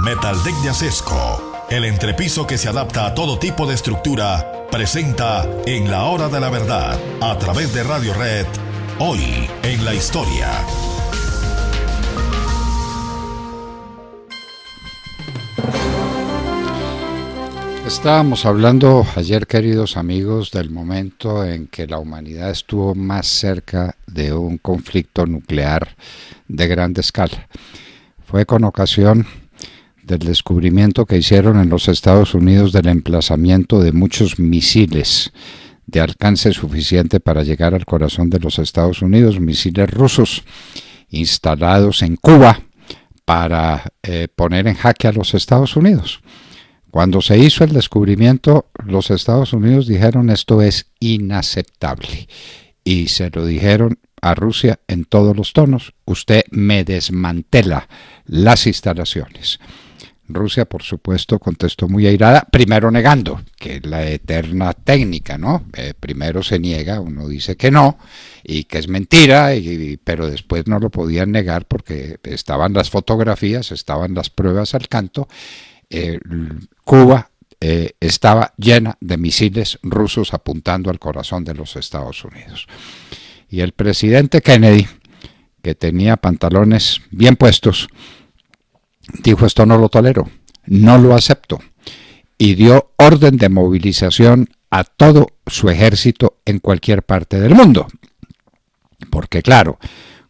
Metaldeck de Acesco, el entrepiso que se adapta a todo tipo de estructura, presenta En la Hora de la Verdad, a través de Radio Red, hoy en la historia. Estábamos hablando ayer, queridos amigos, del momento en que la humanidad estuvo más cerca de un conflicto nuclear de gran escala. Fue con ocasión del descubrimiento que hicieron en los Estados Unidos del emplazamiento de muchos misiles de alcance suficiente para llegar al corazón de los Estados Unidos, misiles rusos instalados en Cuba para poner en jaque a los Estados Unidos. Cuando se hizo el descubrimiento, los Estados Unidos dijeron esto es inaceptable y se lo dijeron a Rusia en todos los tonos: usted me desmantela las instalaciones. Rusia, por supuesto, contestó muy airada, primero negando, que es la eterna técnica, ¿no? Primero se niega, uno dice que no, y que es mentira, pero después no lo podían negar porque estaban las fotografías, estaban las pruebas al canto. Cuba estaba llena de misiles rusos apuntando al corazón de los Estados Unidos. Y el presidente Kennedy, que tenía pantalones bien puestos, dijo: esto no lo tolero, no lo acepto, y dio orden de movilización a todo su ejército en cualquier parte del mundo. Porque claro,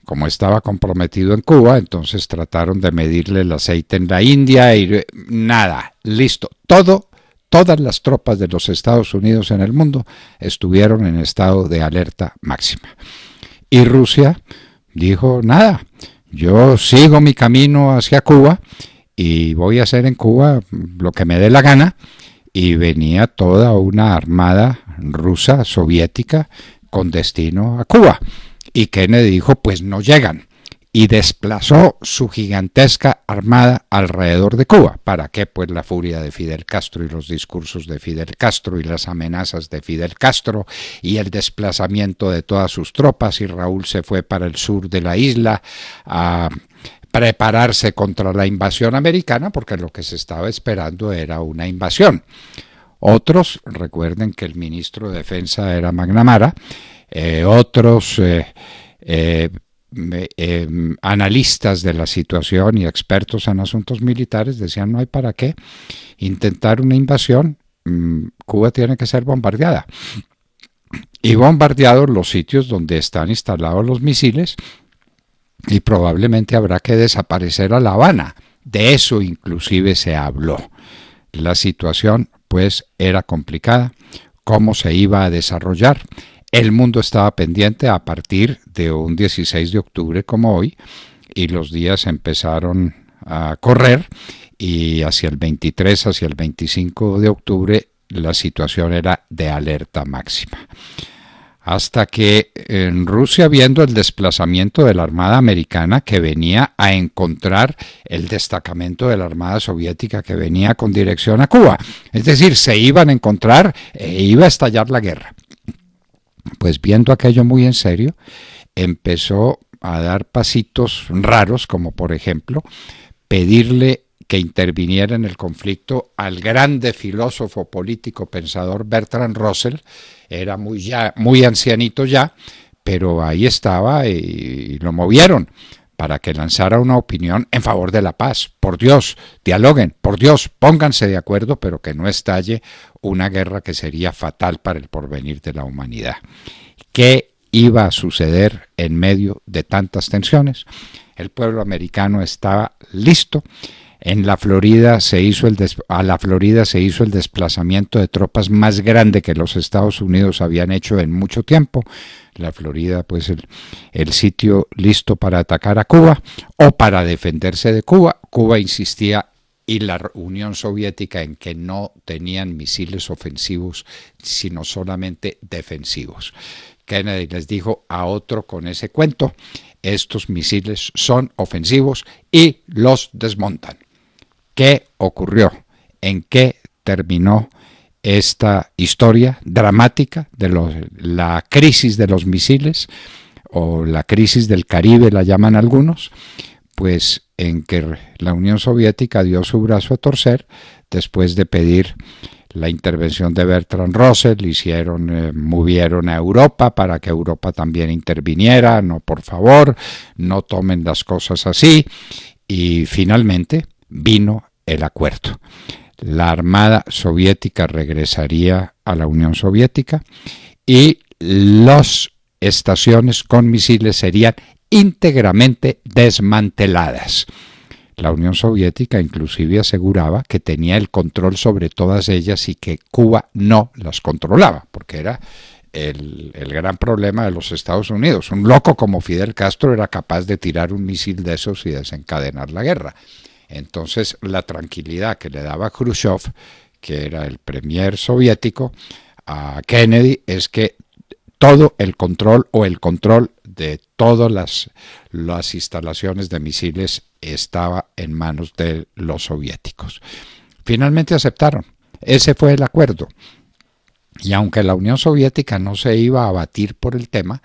como estaba comprometido en Cuba, entonces trataron de medirle el aceite en la India y nada, listo, todas las tropas de los Estados Unidos en el mundo estuvieron en estado de alerta máxima. Y Rusia dijo: nada, yo sigo mi camino hacia Cuba y voy a hacer en Cuba lo que me dé la gana. Y venía toda una armada rusa soviética con destino a Cuba. Y Kennedy dijo: pues no llegan. Y desplazó su gigantesca armada alrededor de Cuba. ¿Para qué? Pues la furia de Fidel Castro y los discursos de Fidel Castro y las amenazas de Fidel Castro y el desplazamiento de todas sus tropas. Y Raúl se fue para el sur de la isla a prepararse contra la invasión americana, porque lo que se estaba esperando era una invasión. Otros, recuerden que el ministro de Defensa era McNamara, otros analistas de la situación y expertos en asuntos militares decían: no hay para qué intentar una invasión, Cuba tiene que ser bombardeada. Y bombardeados los sitios donde están instalados los misiles, y probablemente habrá que desaparecer a La Habana. De eso inclusive se habló. La situación pues era complicada. ¿Cómo se iba a desarrollar? El mundo estaba pendiente a partir de un 16 de octubre como hoy, y los días empezaron a correr, y hacia el 23, hacia el 25 de octubre la situación era de alerta máxima. Hasta que en Rusia, viendo el desplazamiento de la Armada Americana que venía a encontrar el destacamento de la Armada Soviética que venía con dirección a Cuba, es decir, se iban a encontrar e iba a estallar la guerra. Pues viendo aquello muy en serio, empezó a dar pasitos raros, como por ejemplo pedirle que interviniera en el conflicto al grande filósofo político pensador Bertrand Russell. Era muy ancianito ya, pero ahí estaba y lo movieron para que lanzara una opinión en favor de la paz. Por Dios, dialoguen, por Dios, pónganse de acuerdo, pero que no estalle una guerra que sería fatal para el porvenir de la humanidad. ¿Qué iba a suceder en medio de tantas tensiones? El pueblo americano estaba listo. En la Florida a la Florida se hizo el desplazamiento de tropas más grande que los Estados Unidos habían hecho en mucho tiempo. La Florida, pues el sitio listo para atacar a Cuba o para defenderse de Cuba. Cuba insistía, y la Unión Soviética, en que no tenían misiles ofensivos, sino solamente defensivos. Kennedy les dijo a otro con ese cuento: estos misiles son ofensivos y los desmontan. ¿Qué ocurrió? ¿En qué terminó esta historia dramática de la crisis de los misiles, o la crisis del Caribe la llaman algunos? pues en que la Unión Soviética dio su brazo a torcer después de pedir la intervención de Bertrand Russell, movieron a Europa para que Europa también interviniera, no, por favor, no tomen las cosas así, y finalmente vino el acuerdo. La Armada Soviética regresaría a la Unión Soviética y las estaciones con misiles serían íntegramente desmanteladas. La Unión Soviética inclusive aseguraba que tenía el control sobre todas ellas y que Cuba no las controlaba, porque era el gran problema de los Estados Unidos. Un loco como Fidel Castro era capaz de tirar un misil de esos y desencadenar la guerra. Entonces la tranquilidad que le daba Khrushchev, que era el premier soviético, a Kennedy, es que todo el control de todas las instalaciones de misiles estaba en manos de los soviéticos. Finalmente aceptaron. Ese fue el acuerdo. Y aunque la Unión Soviética no se iba a abatir por el tema,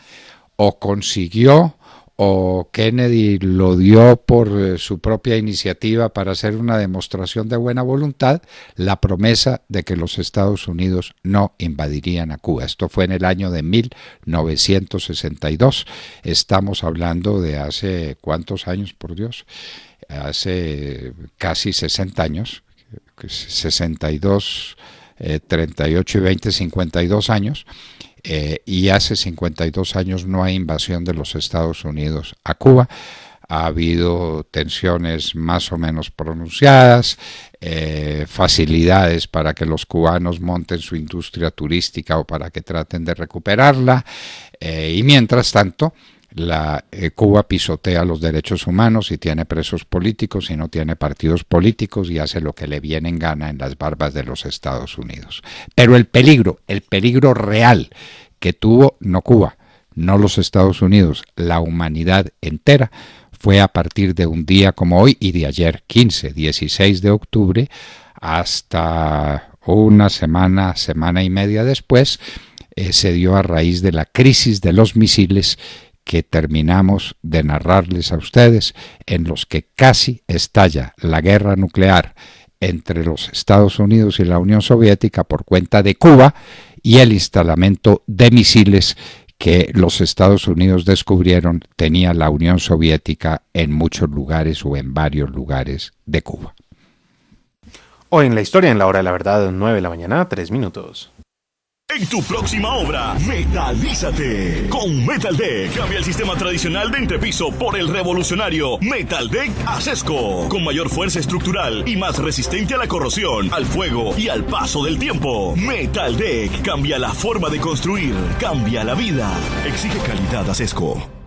o consiguió, o Kennedy lo dio por su propia iniciativa para hacer una demostración de buena voluntad, la promesa de que los Estados Unidos no invadirían a Cuba. Esto fue en el año de 1962. Estamos hablando de hace, ¿cuántos años, por Dios? Hace casi 60 años, 62, 38 y 20, 52 años. Y hace 52 años no hay invasión de los Estados Unidos a Cuba. Ha habido tensiones más o menos pronunciadas, facilidades para que los cubanos monten su industria turística o para que traten de recuperarla, y mientras tanto Cuba pisotea los derechos humanos y tiene presos políticos y no tiene partidos políticos y hace lo que le viene en gana en las barbas de los Estados Unidos. Pero el peligro real que tuvo no Cuba, no los Estados Unidos, la humanidad entera, fue a partir de un día como hoy y de ayer, 16 de octubre, hasta una semana y media después, se dio a raíz de la crisis de los misiles que terminamos de narrarles a ustedes, en los que casi estalla la guerra nuclear entre los Estados Unidos y la Unión Soviética por cuenta de Cuba y el instalamiento de misiles que los Estados Unidos descubrieron tenía la Unión Soviética en muchos lugares o en varios lugares de Cuba. Hoy en la historia, en la hora de la verdad, 9 de la mañana, 3 minutos. En tu próxima obra, metalízate. Con Metal Deck, cambia el sistema tradicional de entrepiso por el revolucionario Metal Deck Acesco. Con mayor fuerza estructural y más resistente a la corrosión, al fuego y al paso del tiempo. Metal Deck cambia la forma de construir, cambia la vida. Exige calidad Acesco.